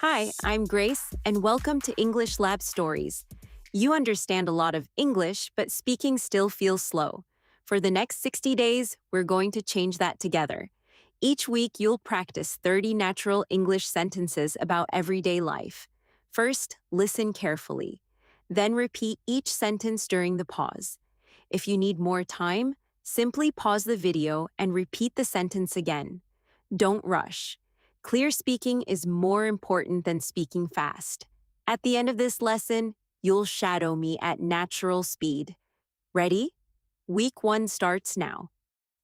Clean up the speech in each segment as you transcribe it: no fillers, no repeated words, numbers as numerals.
Hi, I'm Grace, and welcome to English Lab Stories. You understand a lot of English, but speaking still feels slow. For the next 60 days, we're going to change that together. Each week, you'll practice 30 natural English sentences about everyday life. First, listen carefully. Then repeat each sentence during the pause. If you need more time, simply pause the video and repeat the sentence again. Don't rush. Clear speaking is more important than speaking fast. At the end of this lesson, you'll shadow me at natural speed. Ready? Week 1 starts now.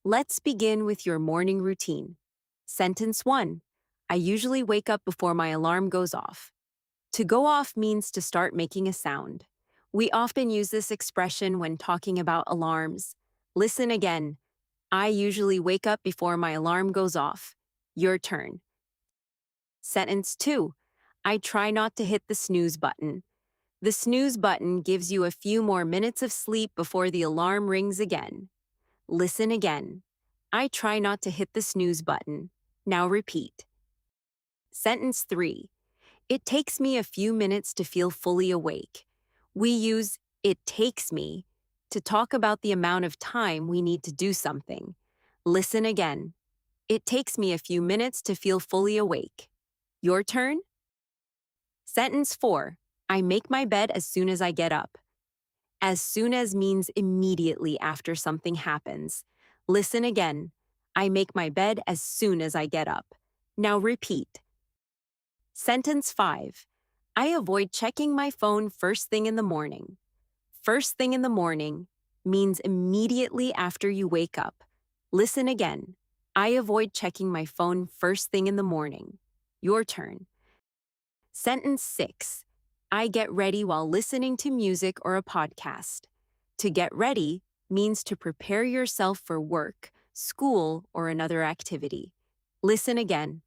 Let's begin with your morning routine. Sentence 1. I usually wake up before my alarm goes off. To go off means to start making a sound. We often use this expression when talking about alarms. Listen again. I usually wake up before my alarm goes off. Your turn. Sentence 2. I try not to hit the snooze button. The snooze button gives you a few more minutes of sleep before the alarm rings again. Listen again. I try not to hit the snooze button. Now repeat. Sentence 3. It takes me a few minutes to feel fully awake. We use it takes me to talk about the amount of time we need to do something. Listen again. It takes me a few minutes to feel fully awake. Your turn? Sentence 4. I make my bed as soon as I get up. As soon as means immediately after something happens. Listen again. I make my bed as soon as I get up. Now repeat. Sentence 5. I avoid checking my phone first thing in the morning. First thing in the morning means immediately after you wake up. Listen again. I avoid checking my phone first thing in the morning. Your turn. Sentence 6. I get ready while listening to music or a podcast. To get ready means to prepare yourself for work, school, or another activity. Listen again.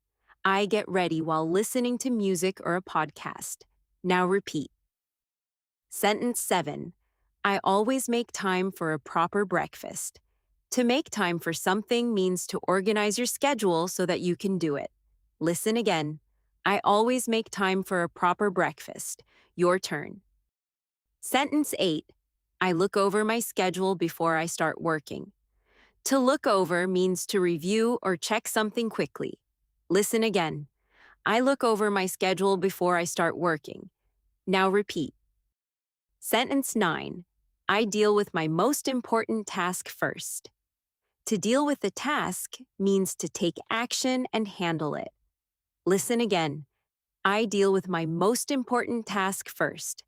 I get ready while listening to music or a podcast. Now repeat. Sentence 7. I always make time for a proper breakfast. To make time for something means to organize your schedule so that you can do it. Listen again. I always make time for a proper breakfast. Your turn. Sentence 8. I look over my schedule before I start working. To look over means to review or check something quickly. Listen again. I look over my schedule before I start working. Now repeat. Sentence 9. I deal with my most important task first. To deal with the task means to take action and handle it. Listen again. I deal with my most important task first.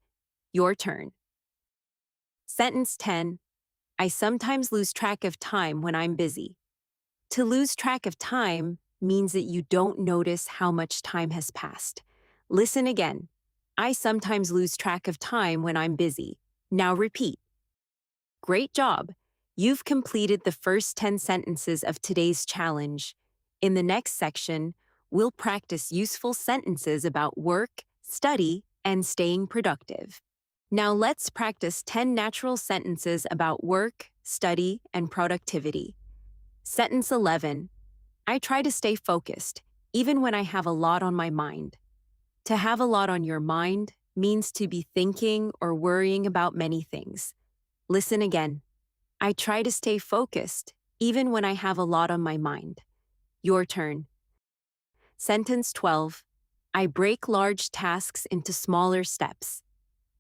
Your turn. Sentence 10. I sometimes lose track of time when I'm busy. To lose track of time means that you don't notice how much time has passed. Listen again. I sometimes lose track of time when I'm busy. Now repeat. Great job. You've completed the first 10 sentences of today's challenge. In the next section, we'll practice useful sentences about work, study, and staying productive. Now let's practice 10 natural sentences about work, study, and productivity. Sentence 11. I try to stay focused, even when I have a lot on my mind. To have a lot on your mind means to be thinking or worrying about many things. Listen again. I try to stay focused, even when I have a lot on my mind. Your turn. Sentence 12. I break large tasks into smaller steps.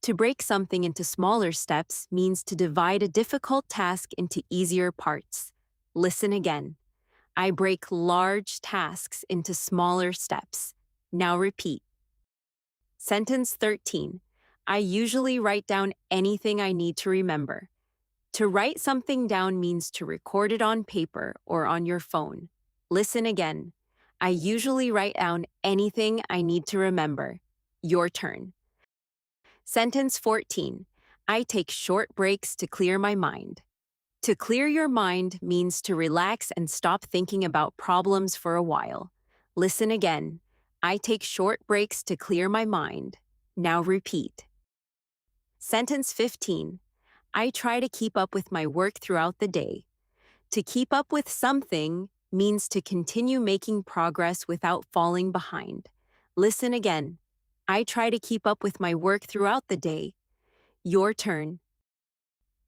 To break something into smaller steps means to divide a difficult task into easier parts. Listen again. I break large tasks into smaller steps. Now repeat. Sentence 13. I usually write down anything I need to remember. To write something down means to record it on paper or on your phone. Listen again. I usually write down anything I need to remember. Your turn. Sentence 14. I take short breaks to clear my mind. To clear your mind means to relax and stop thinking about problems for a while. Listen again. I take short breaks to clear my mind. Now repeat. Sentence 15. I try to keep up with my work throughout the day. To keep up with something means to continue making progress without falling behind. Listen again. I try to keep up with my work throughout the day. Your turn.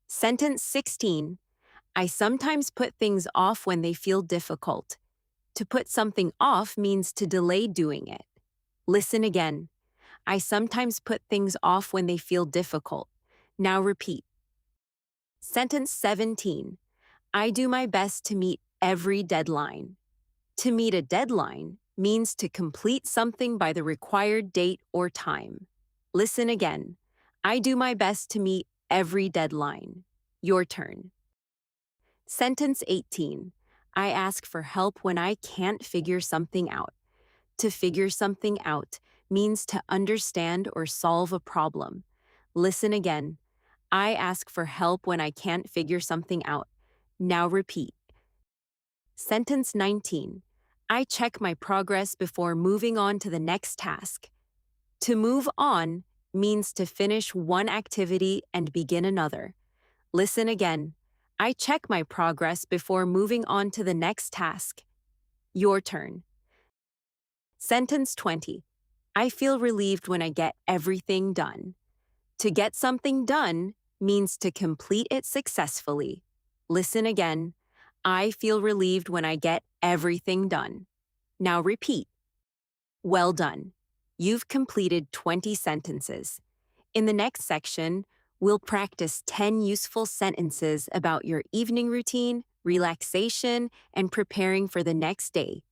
Sentence 16. I sometimes put things off when they feel difficult. To put something off means to delay doing it. Listen again. I sometimes put things off when they feel difficult. Now repeat. Sentence 17. I do my best to meet every deadline. To meet a deadline means to complete something by the required date or time. Listen again. I do my best to meet every deadline. Your turn. Sentence 18. I ask for help when I can't figure something out. To figure something out means to understand or solve a problem. Listen again. I ask for help when I can't figure something out. Now repeat. Sentence 19. I check my progress before moving on to the next task. To move on means to finish one activity and begin another. Listen again. I check my progress before moving on to the next task. Your turn. Sentence 20. I feel relieved when I get everything done. To get something done means to complete it successfully. Listen again. I feel relieved when I get everything done. Now repeat. Well done. You've completed 20 sentences. In the next section, we'll practice 10 useful sentences about your evening routine, relaxation, and preparing for the next day.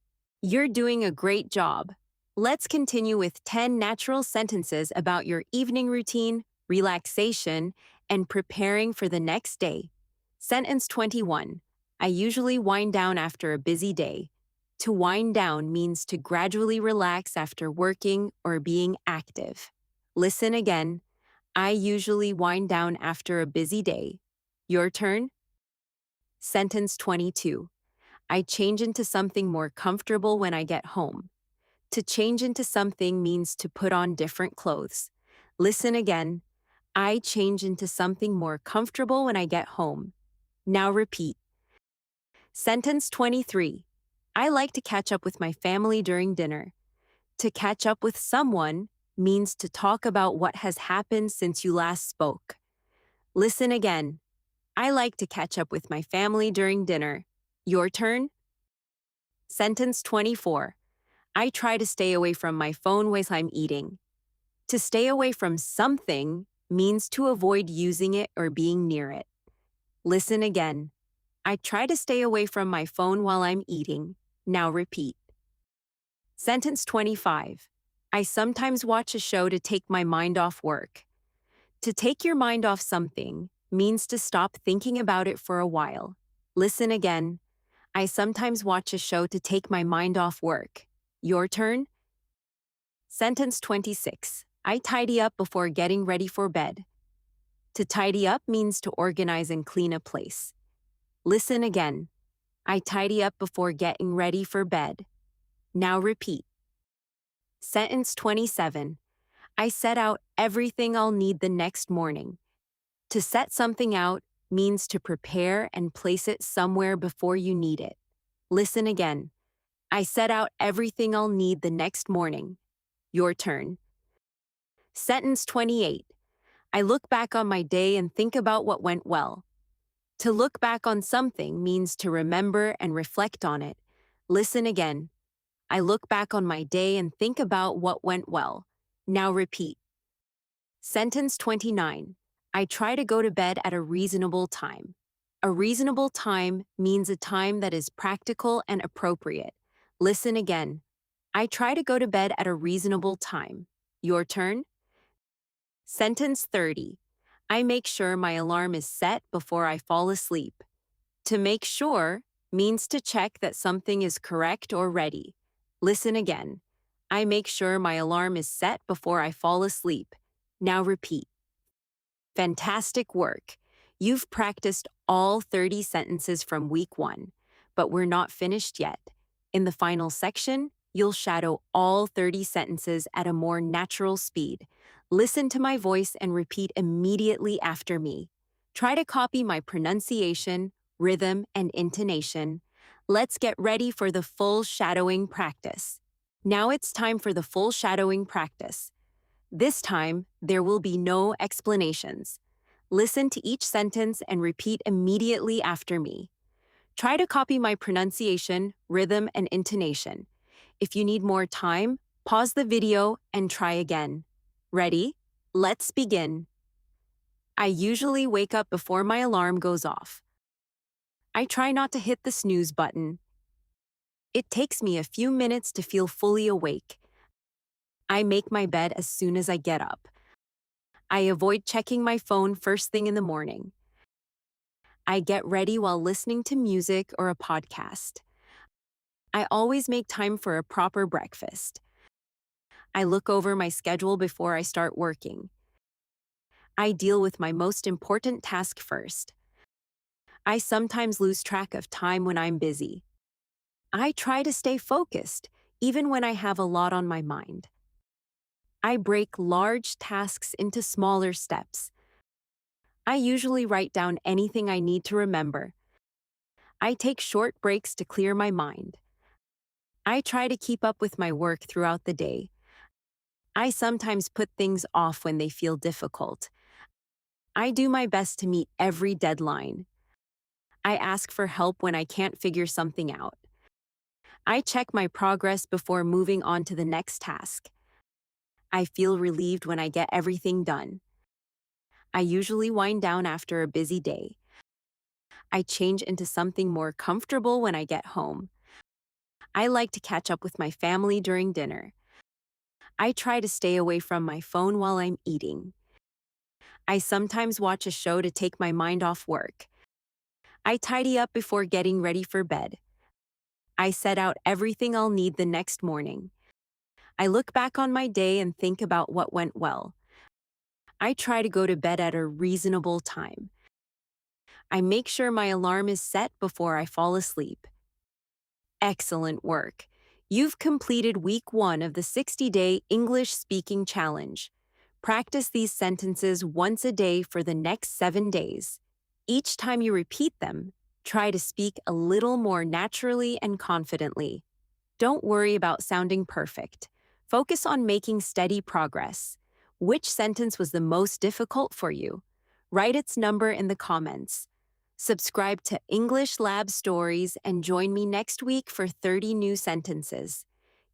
You're doing a great job. Let's continue with 10 natural sentences about your evening routine, relaxation, and preparing for the next day. Sentence 21. I usually wind down after a busy day. To wind down means to gradually relax after working or being active. Listen again. I usually wind down after a busy day. Your turn. Sentence 22. I change into something more comfortable when I get home. To change into something means to put on different clothes. Listen again. I change into something more comfortable when I get home. Now repeat. Sentence 23. I like to catch up with my family during dinner. To catch up with someone means to talk about what has happened since you last spoke. Listen again. I like to catch up with my family during dinner. Your turn. Sentence 24. I try to stay away from my phone while I'm eating. To stay away from something means to avoid using it or being near it. Listen again. I try to stay away from my phone while I'm eating. Now repeat. Sentence 25. I sometimes watch a show to take my mind off work. To take your mind off something means to stop thinking about it for a while. Listen again. I sometimes watch a show to take my mind off work. Your turn. Sentence 26. I tidy up before getting ready for bed. To tidy up means to organize and clean a place. Listen again. I tidy up before getting ready for bed. Now repeat. Sentence 27. I set out everything I'll need the next morning. To set something out means to prepare and place it somewhere before you need it. Listen again. I set out everything I'll need the next morning. Your turn. Sentence 28. I look back on my day and think about what went well. To look back on something means to remember and reflect on it. Listen again. I look back on my day and think about what went well. Now repeat. Sentence 29. I try to go to bed at a reasonable time. A reasonable time means a time that is practical and appropriate. Listen again. I try to go to bed at a reasonable time. Your turn. Sentence 30. I make sure my alarm is set before I fall asleep. To make sure means to check that something is correct or ready. Listen again. I make sure my alarm is set before I fall asleep. Now repeat. Fantastic work. You've practiced all 30 sentences from week 1, but we're not finished yet. In the final section, you'll shadow all 30 sentences at a more natural speed. Listen to my voice and repeat immediately after me. Try to copy my pronunciation, rhythm, and intonation. Let's get ready for the full shadowing practice. Now it's time for the full shadowing practice. This time, there will be no explanations. Listen to each sentence and repeat immediately after me. Try to copy my pronunciation, rhythm, and intonation. If you need more time, pause the video and try again. Ready? Let's begin. I usually wake up before my alarm goes off. I try not to hit the snooze button. It takes me a few minutes to feel fully awake. I make my bed as soon as I get up. I avoid checking my phone first thing in the morning. I get ready while listening to music or a podcast. I always make time for a proper breakfast. I look over my schedule before I start working. I deal with my most important task first. I sometimes lose track of time when I'm busy. I try to stay focused, even when I have a lot on my mind. I break large tasks into smaller steps. I usually write down anything I need to remember. I take short breaks to clear my mind. I try to keep up with my work throughout the day. I sometimes put things off when they feel difficult. I do my best to meet every deadline. I ask for help when I can't figure something out. I check my progress before moving on to the next task. I feel relieved when I get everything done. I usually wind down after a busy day. I change into something more comfortable when I get home. I like to catch up with my family during dinner. I try to stay away from my phone while I'm eating. I sometimes watch a show to take my mind off work. I tidy up before getting ready for bed. I set out everything I'll need the next morning. I look back on my day and think about what went well. I try to go to bed at a reasonable time. I make sure my alarm is set before I fall asleep. Excellent work. You've completed week 1 of the 60-day English speaking challenge. Practice these sentences once a day for the next 7 days. Each time you repeat them, try to speak a little more naturally and confidently. Don't worry about sounding perfect. Focus on making steady progress. Which sentence was the most difficult for you? Write its number in the comments. Subscribe to English Lab Stories and join me next week for 30 new sentences.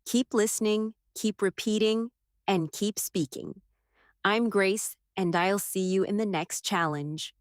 Keep listening, keep repeating, and keep speaking. I'm Grace, and I'll see you in the next challenge.